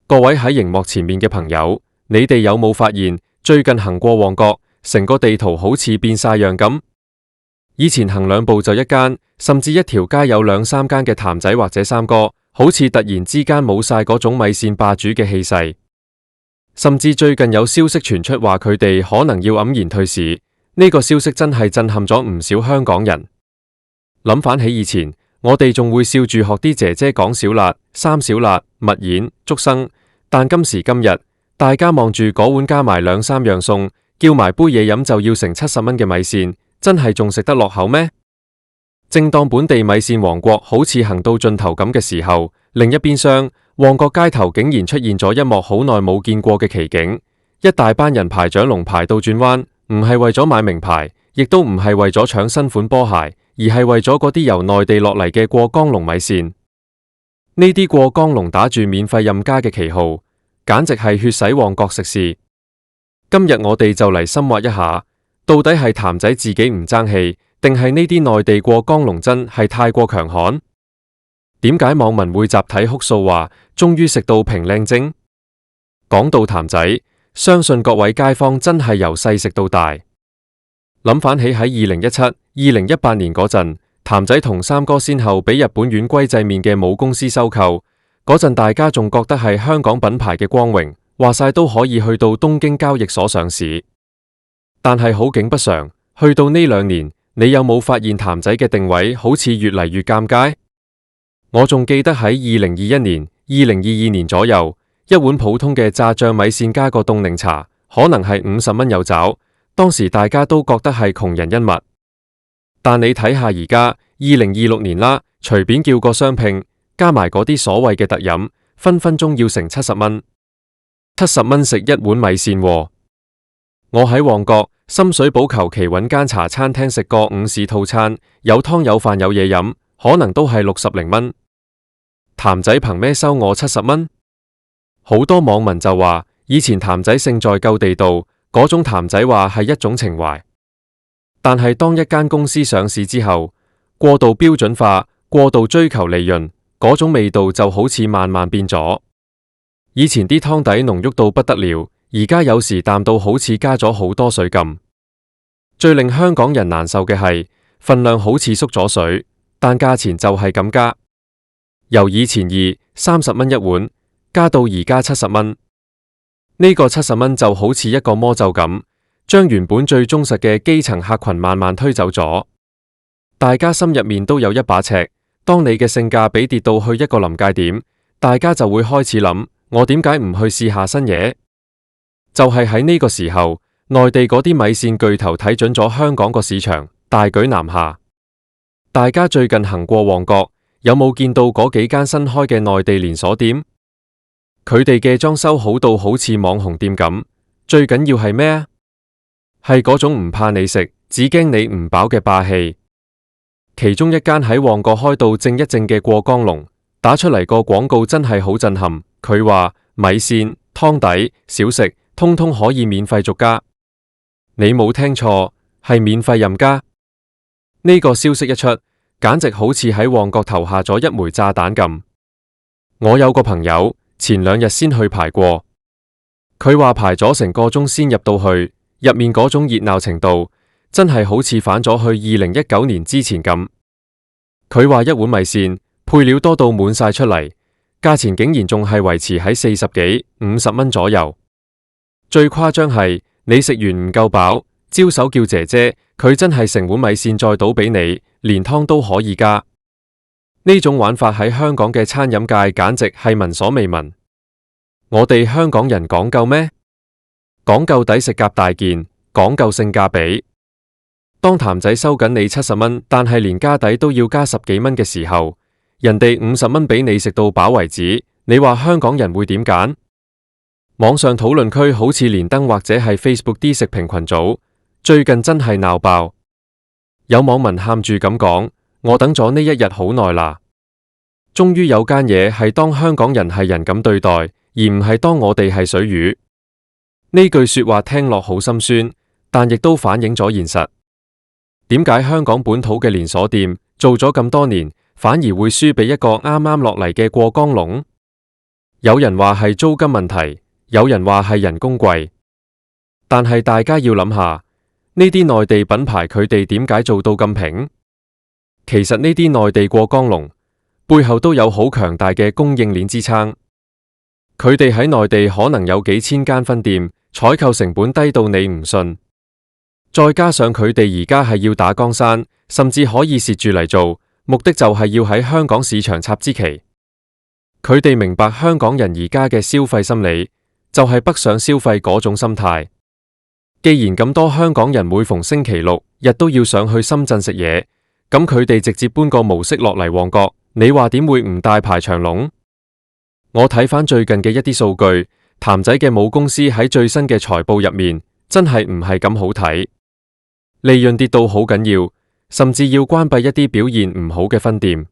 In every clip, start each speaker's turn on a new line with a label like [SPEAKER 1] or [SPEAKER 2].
[SPEAKER 1] 各位喺熒幕前面嘅朋友，你哋有冇發現最近行過旺角，成個地圖好似變晒樣咁？以前行兩步就一間，甚至一條街有兩三間嘅譚仔或者三哥，好似突然之間冇晒嗰種米線霸主嘅氣勢。甚至最近有消息傳出話佢哋可能要黯然退市，呢個消息真係震撼咗唔少香港人。諗返起以前，我哋仲會笑住學啲姐姐講小辣、三小辣、蜜餞、竹笙，但今時今日，大家望住嗰碗加埋兩三樣餸，叫埋杯嘢飲就要成70蚊嘅米線，真係仲食得落口咩？正當本地米線王國好似行到盡頭咁嘅時候，另一邊廂，旺角街頭竟然出現咗一幕好耐冇見過嘅奇景，一大班人排長龍排到轉彎，唔係為咗買名牌，亦都唔係為咗搶新款波鞋，而係為咗嗰啲由內地落嚟嘅過江龍米線。呢啲過江龍打住免費任加嘅旗號，簡直係血洗旺角食肆。今日我哋就嚟深挖一下，到底係譚仔自己唔爭氣，定係呢啲內地過江龍真係太過強悍？點解網民會集體哭訴話終於食到平靚蒸？講到譚仔，相信各位街坊真係由細食到大。諗返起喺2017、2018年嗰陣，譚仔同三哥先後俾日本丸龜製麵嘅母公司收購，嗰陣大家仲覺得係香港品牌嘅光榮，話晒都可以去到東京交易所上市。但係好景不常，去到呢2年，你有冇發現譚仔嘅定位好似越嚟越尷尬？我仲記得喺2021年、2022年左右，一碗普通嘅炸醬米線加個凍檸茶，可能係50蚊有找，當時大家都覺得係窮人恩物。但你睇下而家2026年啦，隨便叫個雙拼，加埋嗰啲所謂嘅特飲，分分鐘要成70蚊。70蚊食一碗米線喎。我喺旺角、深水埗求其揾間茶餐廳食個午市套餐，有湯有飯有嘢飲，可能都係60零蚊。譚仔憑咩收我70蚊？好多網民就話，以前譚仔勝在夠地道，嗰種譚仔話係一種情懷。但係當一間公司上市之後，過度標準化、過度追求利潤，嗰種味道就好似慢慢變咗。以前啲湯底濃郁到不得了，而家有時淡到好似加咗好多水咁。最令香港人難受嘅係，份量好似縮咗水，但價錢就係咁加，由以前30蚊一碗，加到而家70蚊。呢個70蚊就好似一個魔咒咁，將原本最忠實嘅基層客群慢慢推走咗。大家心入面都有一把尺，當你嘅性價比跌到去一個臨界點，大家就會開始諗，我點解唔去試下新嘢？就係喺呢個時候，內地嗰啲米線巨頭睇準咗香港個市場，大舉南下。大家最近行過旺角，有冇見到嗰幾間新開嘅內地連鎖店？佢哋嘅裝修好到好似網紅店咁，最緊要係咩啊？係嗰種唔怕你食，只驚你唔飽嘅霸氣。其中一間喺旺角開到正一正嘅過江龍，打出嚟個廣告真係好震撼。佢話米線、湯底、小食，通通可以免費續加。你冇聽錯，係免費任加。呢個消息一出，簡直好似喺旺角投下咗一枚炸彈咁。我有個朋友前2日先去排過，佢話排咗成個鐘先入到去，入面嗰種熱鬧程度，真係好似返咗去2019年之前咁。佢話一碗米線配料多到滿晒出嚟，價錢竟然仲係維持喺40幾、50蚊左右。最誇張係你食完唔夠飽，招手叫姐姐，佢真係成碗米線再倒俾你，連湯都可以加。呢種玩法喺香港嘅餐飲界簡直係聞所未聞。我哋香港人講究咩？講究抵食夾大件，講究性價比。當譚仔收緊你70蚊，但係連加底都要加10幾蚊嘅時候，人哋50蚊俾你食到飽為止，你話香港人會點揀？網上討論區好似連登或者係 Facebook 啲食評群組，最近真係鬧爆。有網民喊住咁講，我等咗呢一日好耐啦，終於有間嘢係當香港人係人咁對待，而唔係當我哋係水魚。呢句說話聽落好心酸，但亦都反映咗現實。點解香港本土嘅連鎖店做咗咁多年，反而會輸俾一個啱啱落嚟嘅過江龍？有人話係租金問題，有人話係人工貴，但係大家要諗下，呢啲內地品牌佢哋點解做到咁平？其實呢啲內地過江龍背後都有好強大嘅供應鏈支撐，佢哋喺內地可能有幾千間分店，採購成本低到你唔信，再加上佢哋而家係要打江山，甚至可以蝕住嚟做，目的就係要喺香港市場插支旗。佢哋明白香港人而家嘅消費心理，就係北上消費嗰種心態。既然咁多香港人每逢星期六日都要上去深圳食嘢，咁佢哋直接搬個模式落嚟旺角，你話點會唔大排長龍？我睇返最近嘅一啲數據，譚仔嘅母公司喺最新嘅財報入面，真係唔係咁好睇，利潤跌到好緊要，甚至要關閉一啲表現唔好嘅分店。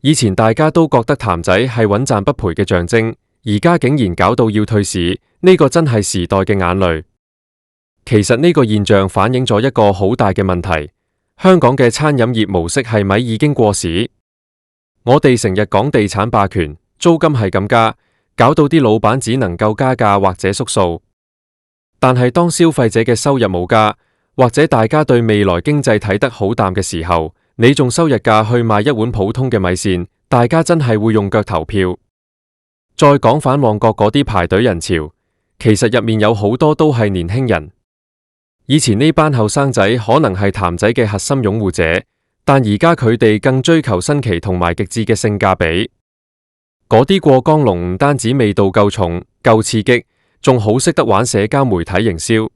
[SPEAKER 1] 以前大家都覺得譚仔係穩賺不賠嘅象徵，而家竟然搞到要退市，呢個真係時代嘅眼淚。其實呢個現象反映咗一個好大嘅問題，香港嘅餐飲業模式係咪已經過時？我哋成日講地產霸權，租金係咁加，搞到啲老闆只能夠加價或者縮數。但係當消費者嘅收入冇加，或者大家對未來經濟睇得好淡嘅時候，你仲收日價去賣一碗普通嘅米線，大家真係會用腳投票。再講返旺角嗰啲排隊人潮，其實入面有好多都係年輕人。以前呢班後生仔可能係譚仔嘅核心擁護者，但而家佢哋更追求新奇同埋極致嘅性價比。嗰啲過江龍唔單止味道夠重、夠刺激，仲好識得玩社交媒體營銷。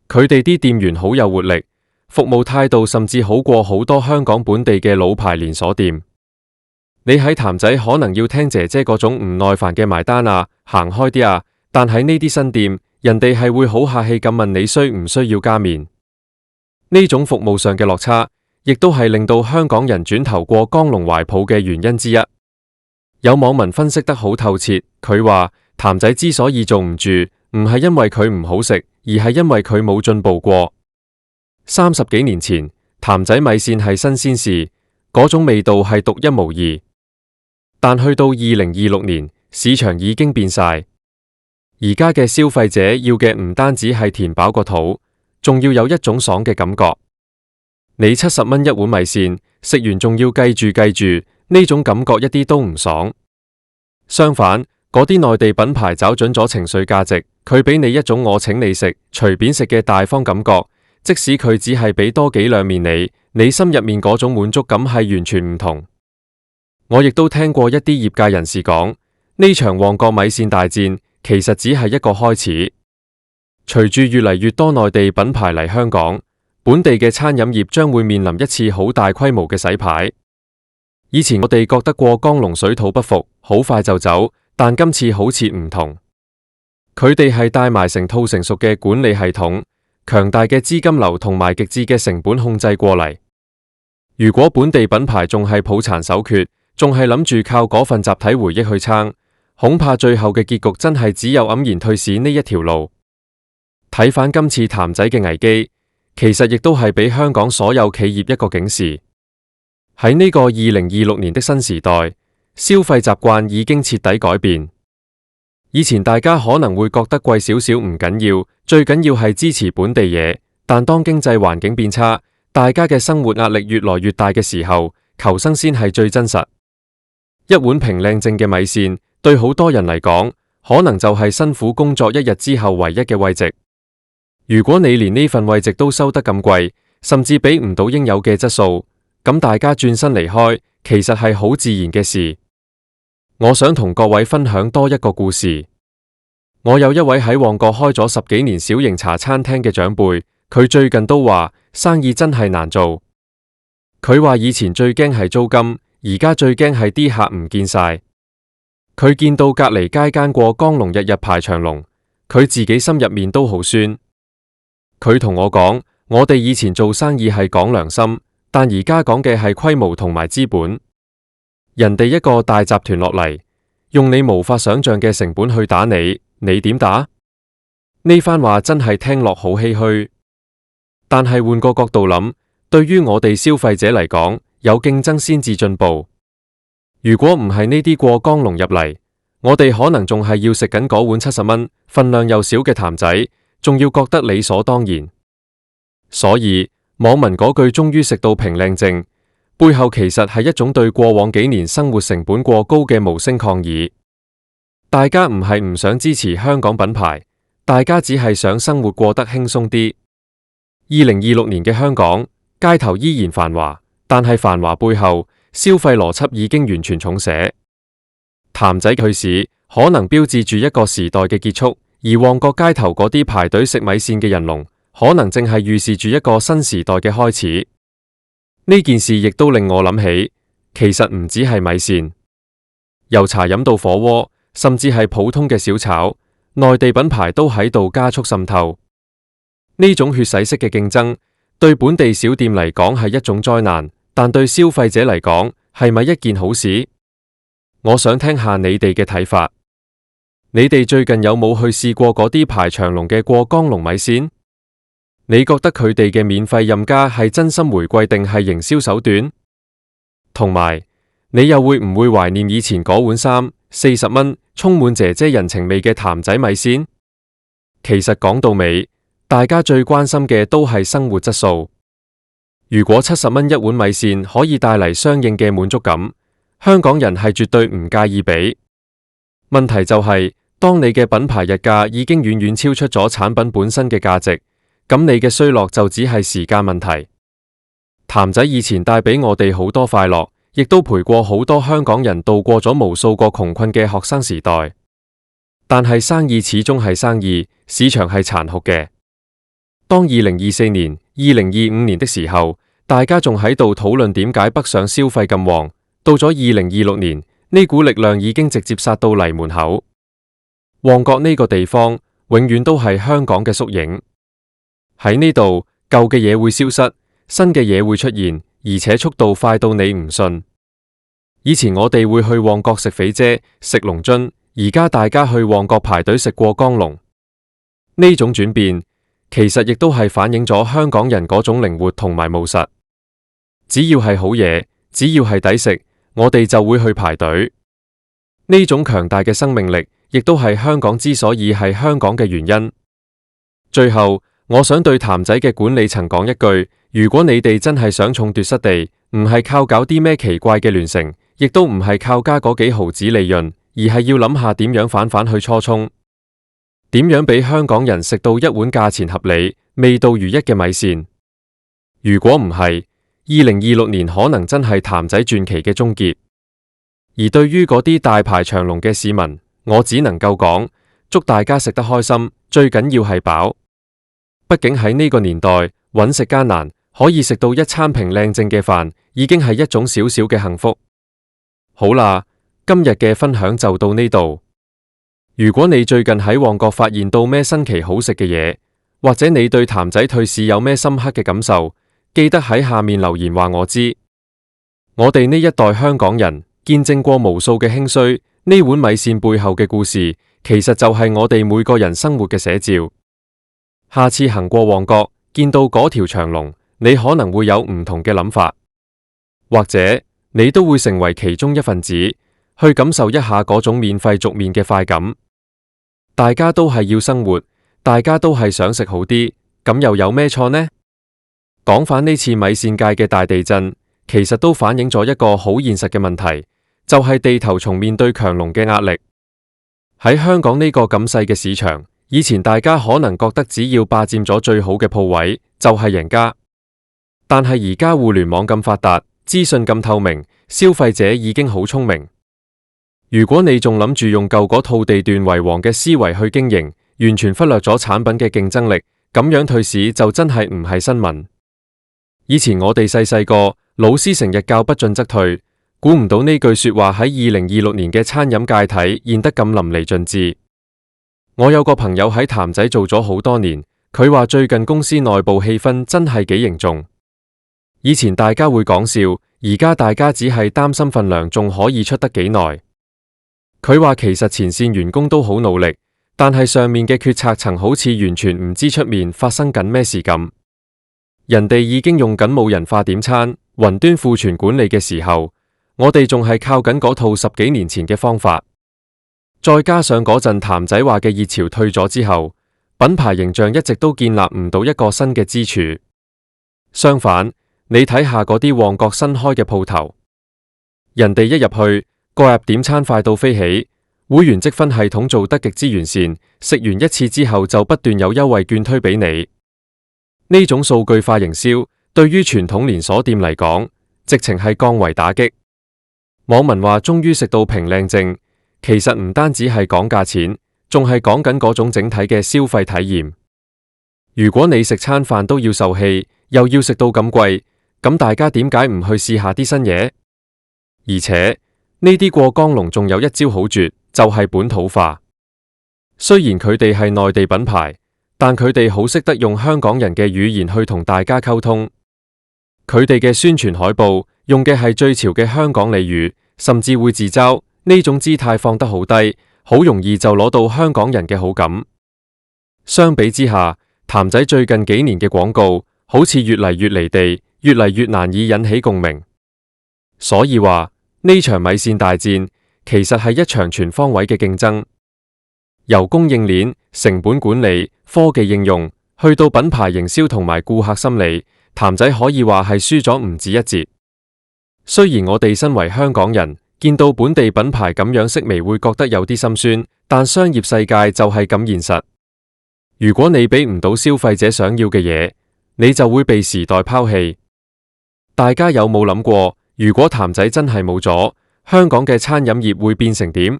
[SPEAKER 1] 佢哋啲店員好有活力，服務態度甚至好過好多香港本地嘅老牌連鎖店。你喺譚仔可能要聽姐姐嗰種唔耐煩嘅埋單啊，行開啲啊，但喺呢啲新店，人哋係會好客氣咁問你需唔需要加麵。呢種服務上嘅落差，亦都係令到香港人轉頭過江龍懷抱嘅原因之一。有網民分析得好透徹，佢話譚仔之所以做唔住，唔係因為佢唔好食，而係因為佢冇進步過。30幾年前，譚仔米線係新鮮事，嗰種味道係獨一無二。但去到2026年，市場已經變晒。而家嘅消費者要嘅唔單止係填飽個肚，仲要有一種爽嘅感覺。你70蚊一碗米線，食完仲要計住，呢種感覺一啲都唔爽。相反，嗰啲內地品牌找準咗情緒價值，佢俾你一種我請你食，隨便食嘅大方感覺。即使佢只係俾多幾兩麵你心入面嗰種滿足感係完全唔同。我亦都聽過一啲業界人士講，呢場旺角米線大戰其實只係一個開始。隨住越嚟越多內地品牌嚟香港，本地嘅餐飲業將會面臨一次好大規模嘅洗牌。以前我哋覺得過江龍水土不服，好快就走，但今次好似唔同。佢哋係帶埋成套成熟嘅管理系統，強大嘅資金流同埋極致嘅成本控制過嚟。如果本地品牌仲係抱殘守缺，仲係諗住靠嗰份集體回憶去撐，恐怕最後嘅結局真係只有黯然退市呢一條路。睇返今次譚仔嘅危機，其實亦都係俾香港所有企業一個警示。喺呢個2026年的新時代，消費習慣已經徹底改變。以前大家可能會覺得貴少少唔緊要，最緊要係支持本地嘢。但當經濟環境變差，大家嘅生活壓力越來越大嘅時候，求生先係最真實。一碗平靚正嘅米線，對好多人嚟講，可能就係辛苦工作一日之後唯一嘅慰藉。如果你連呢份慰藉都收得咁貴，甚至俾唔到應有嘅質素，咁大家轉身離開，其實係好自然嘅事。我想同各位分享多一個故事。我有一位喺旺角開咗10幾年小型茶餐廳嘅長輩，佢最近都話生意真係難做。佢話以前最驚係租金，而家最驚係啲客唔見晒。佢見到隔籬街間過江龍日日排長龍，佢自己心入面都好酸。佢同我講，我哋以前做生意係講良心，但而家講嘅係規模同埋資本。人哋一個大集團落嚟，用你無法想象嘅成本去打你，你點打？呢番話真係聽落好唏噓。但係換個角度諗，對於我哋消費者嚟講，有競爭先至進步。如果唔係呢啲過江龍入嚟，我哋可能仲係要食緊嗰碗70蚊，份量又少嘅譚仔，仲要覺得理所當然。所以網民嗰句終於食到平靚正，背後其實係一種對過往幾年生活成本過高嘅無聲抗議。大家唔係唔想支持香港品牌，大家只係想生活過得輕鬆啲。2026年嘅香港，街頭依然繁華，但係繁華背後，消費邏輯已經完全重寫。譚仔退市可能標誌住一個時代嘅結束，而旺角街頭嗰啲排隊食米線嘅人龍，可能正係預示住一個新時代嘅開始。呢件事亦都令我諗起，其實唔止係米線，由茶飲到火鍋，甚至係普通嘅小炒，內地品牌都喺度加速滲透。呢種血洗式嘅競爭，對本地小店嚟講係一種災難，但對消費者嚟講，係咪一件好事？我想聽下你哋嘅睇法。你哋最近有冇去試過嗰啲排長龍嘅過江龍米線？你覺得佢哋嘅免費任加係真心回饋定係營銷手段？同埋，你又會唔會懷念以前嗰碗30-40蚊，充滿姐姐人情味嘅譚仔米線？其實講到尾，大家最關心嘅都係生活質素。如果70蚊一碗米線可以帶嚟相應嘅滿足感，香港人係絕對唔介意俾。問題就係，當你嘅品牌日價已經遠遠超出咗產品本身嘅價值，咁你嘅衰落就只係時間問題。譚仔以前帶俾我哋好多快樂，亦都陪過好多香港人度過咗無數個窮困嘅學生時代。但係生意始終係生意，市場係殘酷嘅。當2024年、2025年的時候，大家仲喺度討論點解北上消費咁旺，到咗2026年，呢股力量已經直接殺到嚟門口。旺角呢個地方永遠都係香港嘅縮影。喺呢度，舊嘅嘢會消失，新嘅嘢會出現，而且速度快到你唔信。以前我哋會去旺角食肥姐、食龍津，而家大家去旺角排隊食過江龍。呢種轉變，其實亦都係反映咗香港人嗰種靈活同埋務實。只要係好嘢，只要係抵食，我哋就會去排隊。呢種強大嘅生命力，亦都係香港之所以係香港嘅原因。最後，我想對譚仔嘅管理層講一句，如果你哋真係想重奪失地，唔係靠搞啲咩奇怪嘅聯乘，亦都唔係靠加嗰幾毫子利潤，而係要諗下點樣返去初衷。點樣俾香港人食到一碗價錢合理、味道如一嘅米線？如果唔係，2026年可能真係譚仔傳奇嘅終結。而對於嗰啲大排長龍嘅市民，我只能夠講，祝大家食得開心，最緊要係飽。畢竟喺呢個年代，揾食艱難，可以食到一餐平靚正嘅飯，已經係一種小小嘅幸福。好啦，今日嘅分享就到呢度。如果你最近喺旺角發現到咩新奇好食嘅嘢，或者你對譚仔退市有咩深刻嘅感受，記得喺下面留言話我知。我哋呢一代香港人見證過無數嘅興衰，呢碗米線背後嘅故事，其實就係我哋每個人生活嘅寫照。下次行過旺角，見到嗰條長龍，你可能會有唔同嘅諗法，或者你都會成為其中一份子，去感受一下嗰種免費續麵嘅快感。大家都係要生活，大家都係想食好啲，咁又有咩錯呢？講返呢次米線界嘅大地震，其實都反映咗一個好現實嘅問題，就係地頭蟲面對強龍嘅壓力。喺香港呢個咁細嘅市場，以前大家可能覺得只要霸佔咗最好嘅鋪位就係贏家，但係而家互聯網咁發達，資訊咁透明，消費者已經好聰明。如果你仲諗住用舊嗰套地段為王嘅思維去經營，完全忽略咗產品嘅競爭力，咁樣退市就真係唔係新聞。以前我哋細個，老師成日教不進則退，估唔到呢句說話喺2026年嘅餐飲界體現得咁淋漓盡致。我有個朋友喺譚仔做咗好多年，佢話最近公司內部氣氛真係幾凝重。以前大家會講笑，而家大家只係擔心份糧仲可以出得幾耐。佢話其實前線員工都好努力，但係上面嘅決策層好似完全唔知出面發生緊咩事咁。人哋已經用緊冇人化點餐、雲端庫存管理嘅時候，我哋仲係靠緊嗰套10幾年前嘅方法。再加上嗰陣譚仔話嘅熱潮退咗之後，品牌形象一直都建立唔到一個新嘅支柱。相反，你睇下嗰啲旺角新開嘅鋪頭，人哋一入去，個入點餐快到飛起，會員積分系統做得極之完善，食完一次之後就不斷有優惠券推俾你。呢種數據化營銷，對於傳統連鎖店嚟講，直情係降維打擊。網民話終於食到平靚正，其實唔單止係講價錢，仲係講緊嗰種整體嘅消費體驗。如果你食餐飯都要受氣，又要食到咁貴，咁大家點解唔去試下啲新嘢？而且呢啲過江龍仲有一招好絕，就係本土化。雖然佢哋係內地品牌，但佢哋好識得用香港人嘅語言去同大家溝通。佢哋嘅宣傳海報用嘅係最潮嘅香港俚語，甚至會自嘲，呢種姿態放得好低，好容易就攞到香港人嘅好感。相比之下，譚仔最近幾年嘅廣告好似越嚟越離地，越嚟越難以引起共鳴。所以話呢場米線大戰其實係一場全方位嘅競爭，由供應鏈、成本管理、科技應用，去到品牌營銷同埋顧客心理，譚仔可以話係輸咗唔止一截。雖然我哋身為香港人，見到本地品牌咁樣式微會覺得有啲心酸，但商業世界就係咁現實。如果你俾唔到消費者想要嘅嘢，你就會被時代拋棄。大家有冇諗過，如果譚仔真係冇咗，香港嘅餐飲業會變成點？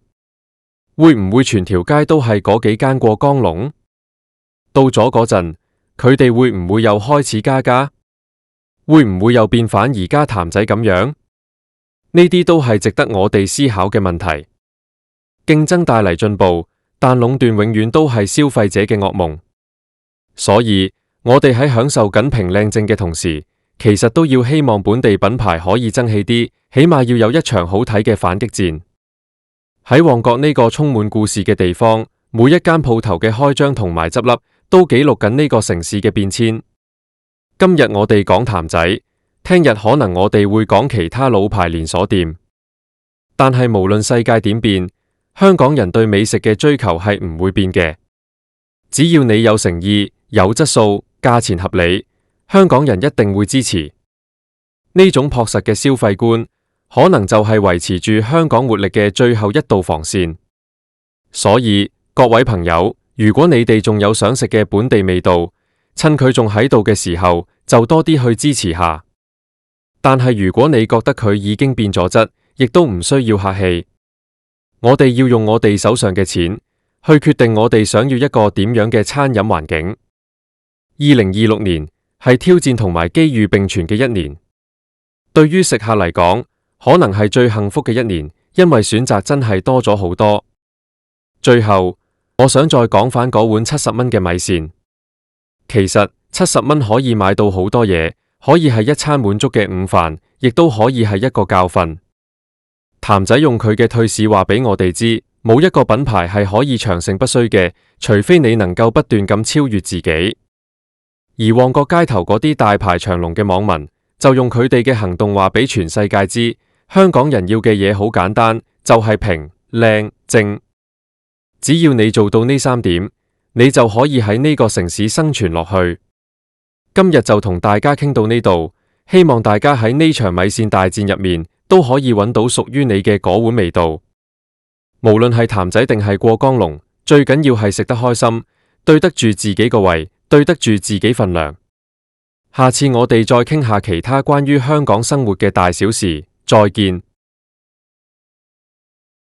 [SPEAKER 1] 會唔會全條街都係嗰幾間過江龍？到咗嗰陣，佢哋會唔會又開始加價？會唔會又變反而家譚仔咁樣？呢啲都係值得我哋思考嘅問題。競爭帶嚟進步，但壟斷永遠都係消費者嘅噩夢。所以我哋喺享受緊平靚正嘅同時，其實都要希望本地品牌可以爭氣啲，起碼要有一場好睇嘅反擊戰。喺旺角呢個充滿故事嘅地方，每一間鋪頭嘅開張同埋執笠，都記錄緊呢個城市嘅變遷。今日我哋講譚仔，聽日可能我哋會講其他老牌連鎖店。但係無論世界點變，香港人對美食嘅追求係唔會變嘅。只要你有誠意、有質素、價錢合理，香港人一定會支持。呢種樸實嘅消費觀，可能就係維持住香港活力嘅最後一道防線。所以各位朋友，如果你哋仲有想食嘅本地味道，趁佢仲喺度嘅時候，就多啲去支持下。但係如果你覺得佢已經變咗質，亦都唔需要客氣。我哋要用我哋手上嘅錢，去決定我哋想要一個點樣嘅餐飲環境。2026年係挑戰同埋機遇並存嘅一年，對於食客嚟講，可能係最幸福嘅一年，因為選擇真係多咗好多。最後，我想再講返嗰碗70蚊嘅米線。其實70蚊可以買到好多嘢，可以係一餐滿足嘅午飯，亦都可以係一個教訓。譚仔用佢嘅退市話俾我哋知，冇一個品牌係可以長盛不衰嘅，除非你能夠不斷咁超越自己。而旺角街頭嗰啲大排長龍嘅網民，就用佢哋嘅行動話俾全世界知，香港人要嘅嘢好簡單，就係平、靚、正。只要你做到呢3點，你就可以喺呢個城市生存落去。今日就同大家傾到呢度，希望大家喺呢場米線大戰入面都可以揾到屬於你嘅嗰碗味道。無論係譚仔定係過江龍，最緊要係食得開心，對得住自己個胃，對得住自己份量。下次我哋再傾下其他關於香港生活嘅大小事，再見。